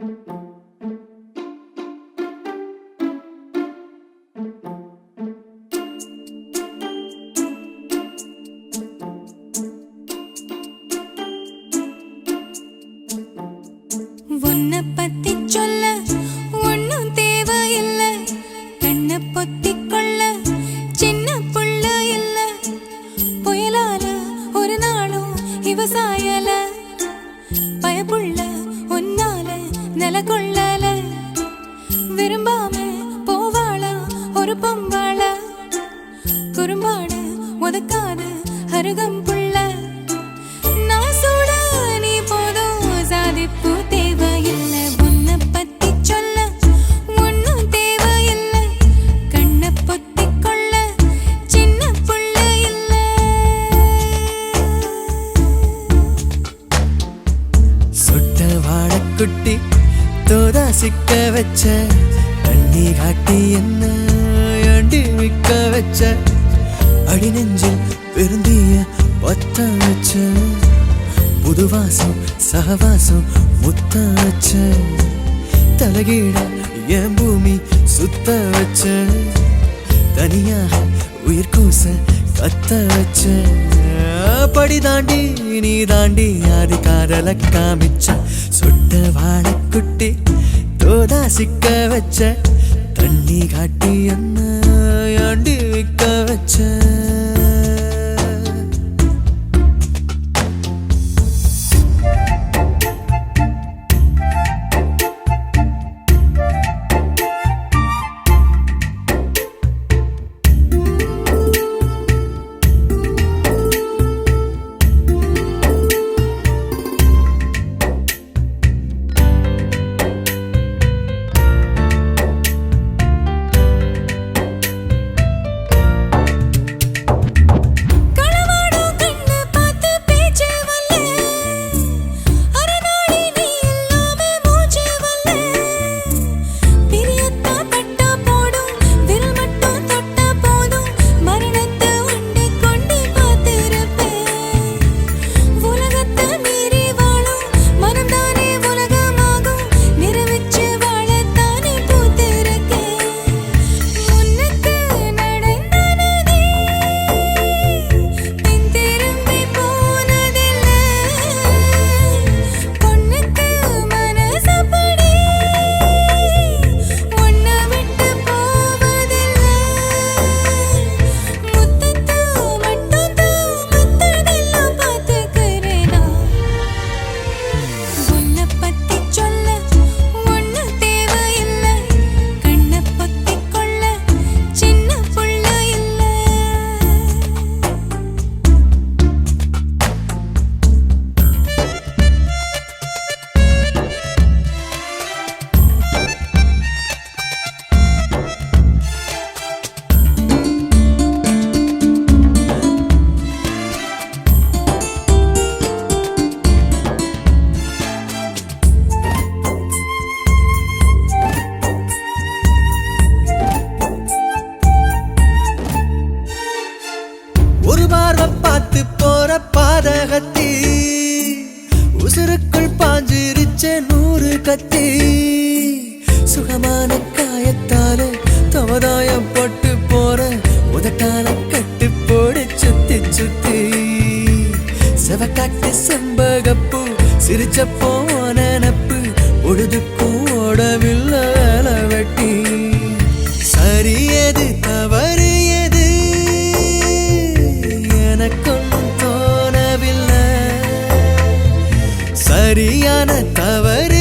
உன்னை பத்தி சொல்ல ஒன்னும் தேவையில்ல, கண்ணை பொத்திக் கொள்ள சின்ன புள்ள இல்ல. புயலால ஒரு நாளும் இவ சாயல, பயப்புள்ள உன்னால நில கொள்ளல. விரும்பாம போவாளா ஒரு பொம்பாள, குறும்பாட ஒதுக்காது அருகம் புள்ள. நான் சூட நீ போதும், சாதிப்பு தேவையில்லை. உன்னை பத்தி சொல்ல ஒன்னும் தேவையில்லை, கண்ணை பொத்திக் கொள்ள சின்ன புள்ள இல்ல. சுட்ட வாழக்குட்டி தோதா சிக்க வச்ச, தண்ணி காட்டி என்ன அண்டி விக்க வச்ச. அடி நெஞ்சில் பெருந்திய பத்த வச்ச, புதுவாசம் சகவாசம் முத்த வச்ச. தலகீழ என் பூமி சுத்த வச்ச, தனியாக உயிர் கூச கத்த வச்ச. படி தாண்டி நீ தாண்டி ஆதி காதல காமிச்ச. சுட்ட வாழக்குட்டி தோதா சிக்க வச்ச, தண்ணி காட்டி என்ன ஆண்டி விக்க வச்ச. பார்த்து போற பாதகத்தி, உசுருக்குள் பாஞ்சிருச்ச 100 கத்தி. சுகமான காயத்தால தவதாயம் போட்டு போற உதட்டால கட்டு போடு சுத்தி சுத்தி. செவக்காட்டு செம்பகப்பூ சிரிச்சப்போ நினப்பு, பொழுதுக்கும் ஓடவில்லை வேலை வெட்டி. சரியது தவறு எது எனக்கொன்னும் தோணவில்லை, சரியான தவறு